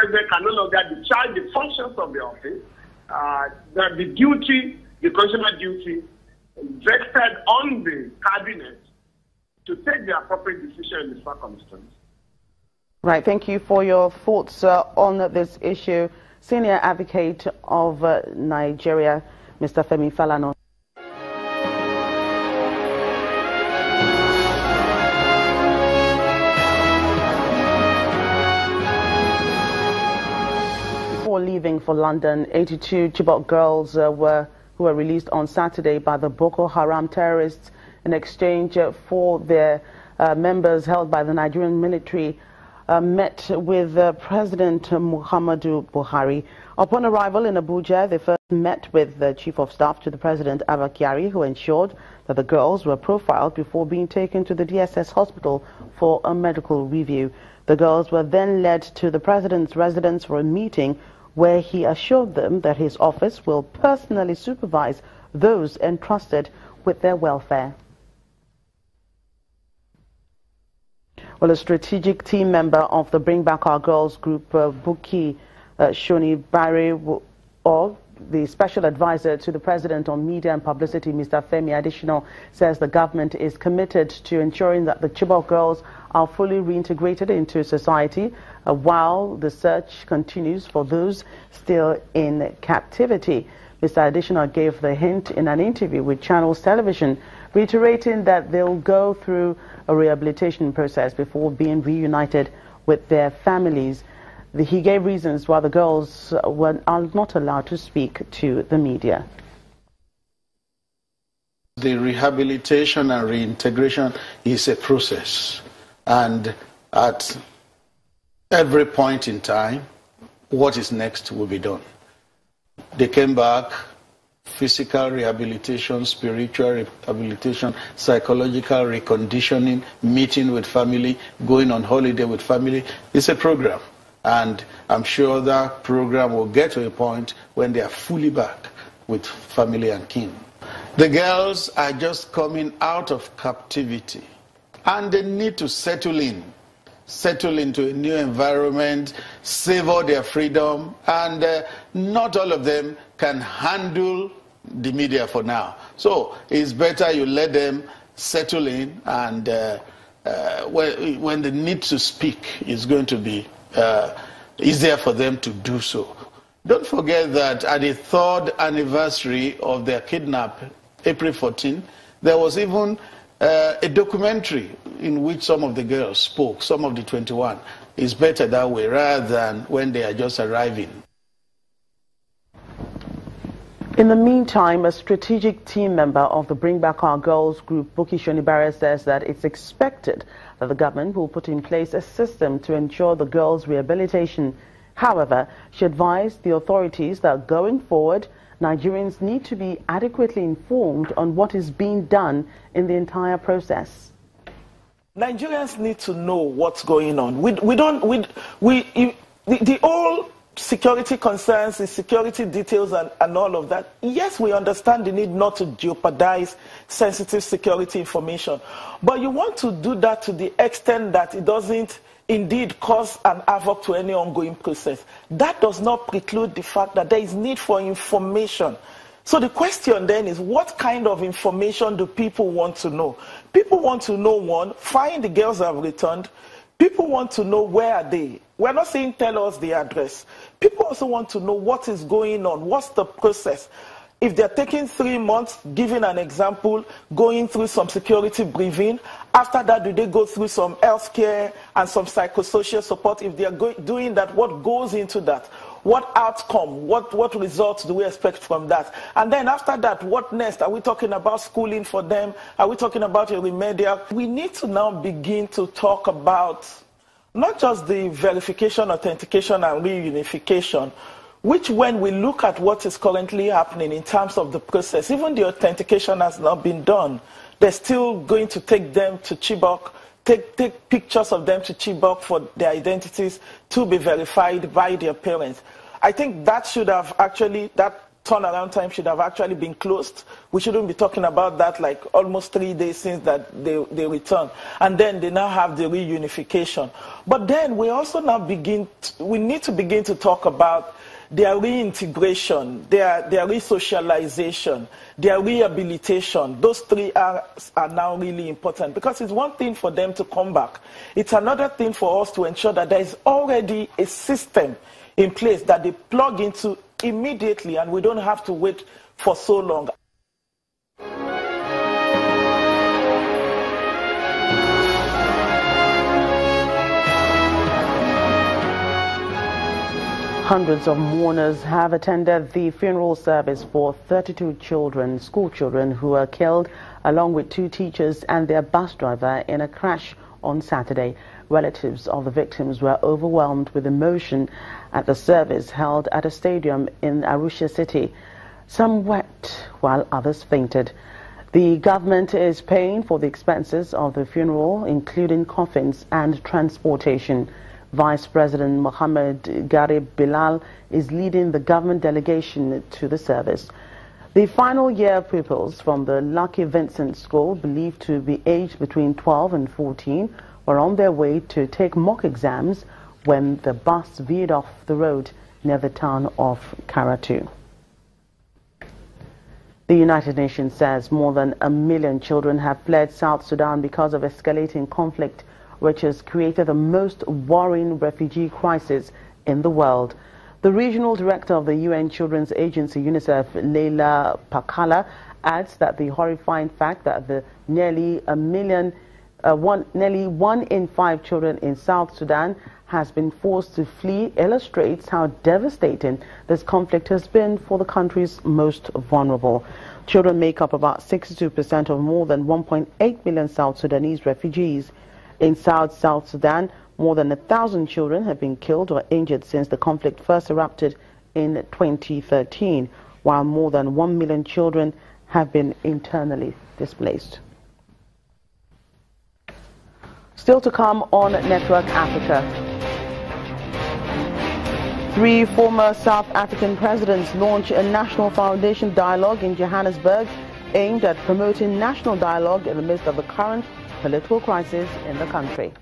president can no longer discharge the functions of the office, the constitutional duty vested on the cabinet to take the appropriate decision in the circumstance. Right, thank you for your thoughts on this issue. Senior Advocate of Nigeria, Mr. Femi Falana. Before leaving for London, 82 Chibok girls who were released on Saturday by the Boko Haram terrorists in exchange for their members held by the Nigerian military met with President Muhammadu Buhari. Upon arrival in Abuja, they first met with the Chief of Staff to the President, Abba Kyari, who ensured that the girls were profiled before being taken to the DSS hospital for a medical review. The girls were then led to the President's residence for a meeting where he assured them that his office will personally supervise those entrusted with their welfare. Well, a strategic team member of the Bring Back Our Girls group, Buki Shonibare, or the special advisor to the President on Media and Publicity, Mr. Femi Adesina, says the government is committed to ensuring that the Chibok girls are fully reintegrated into society while the search continues for those still in captivity. Mr. Adesina gave the hint in an interview with Channels Television, reiterating that they'll go through a rehabilitation process before being reunited with their families. He gave reasons why the girls are not allowed to speak to the media. The rehabilitation and reintegration is a process, and at every point in time, what is next will be done. They came back, physical rehabilitation, spiritual rehabilitation, psychological reconditioning, meeting with family, going on holiday with family. It's a program. And I'm sure that program will get to a point when they are fully back with family and kin. The girls are just coming out of captivity, and they need to settle into a new environment, savor their freedom, and not all of them can handle the media for now. So it's better you let them settle in, and when the need to speak is going to be easier for them to do so. Don't forget that at the 3rd anniversary of their kidnap, April 14, there was even a documentary in which some of the girls spoke, some of the 21. It's better that way rather than when they are just arriving. In the meantime, a strategic team member of the Bring Back Our Girls group, Buki Shonibare, says that it's expected that the government will put in place a system to ensure the girls' rehabilitation. However, she advised the authorities that going forward, Nigerians need to be adequately informed on what is being done in the entire process. Nigerians need to know what's going on. The whole security concerns, the security details and all of that. Yes, we understand the need not to jeopardize sensitive security information. But you want to do that to the extent that it doesn't indeed cause an havoc to any ongoing process. That does not preclude the fact that there is need for information. So the question then is, what kind of information do people want to know? People want to know, one, find the girls that have returned. People want to know where are they. We're not saying tell us the address. People also want to know what is going on, what's the process. If they're taking 3 months, giving an example, going through some security briefing, after that, do they go through some health care and some psychosocial support? If they are doing that, what goes into that? What outcome, what results do we expect from that? And then after that, what next? Are we talking about schooling for them? Are we talking about a remedial? We need to now begin to talk about not just the verification, authentication, and reunification, which when we look at what is currently happening in terms of the process, even the authentication has not been done. They're still going to take them to Chibok, take pictures of them to Chibok for their identities to be verified by their parents. I think that should have actually, that turnaround time should have actually been closed. We shouldn't be talking about that like almost 3 days since that they returned. And then they now have the reunification. But then we also now we need to begin to talk about their reintegration, their resocialization, their rehabilitation. Those three are now really important, because it's one thing for them to come back. It's another thing for us to ensure that there is already a system in place that they plug into immediately, and we don't have to wait for so long. Hundreds of mourners have attended the funeral service for 32 children, school children, who were killed, along with 2 teachers and their bus driver, in a crash on Saturday. Relatives of the victims were overwhelmed with emotion at the service held at a stadium in Arusha city. Some wept while others fainted. The government is paying for the expenses of the funeral, including coffins and transportation. Vice President Mohammed Garib Bilal is leading the government delegation to the service. The final year pupils from the Lucky Vincent School, believed to be aged between 12 and 14, were on their way to take mock exams when the bus veered off the road near the town of Karatu. The United Nations says more than 1 million children have fled South Sudan because of escalating conflict, which has created the most worrying refugee crisis in the world. The regional director of the UN Children's Agency, UNICEF, Leila Pakala, adds that the horrifying fact that the nearly 1 in 5 children in South Sudan has been forced to flee illustrates how devastating this conflict has been for the country's most vulnerable. Children make up about 62% of more than 1.8 million South Sudanese refugees. In South Sudan, more than 1,000 children have been killed or injured since the conflict first erupted in 2013, while more than 1 million children have been internally displaced. Still to come on Network Africa. 3 former South African presidents launch a national foundation dialogue in Johannesburg aimed at promoting national dialogue in the midst of the current political crisis in the country.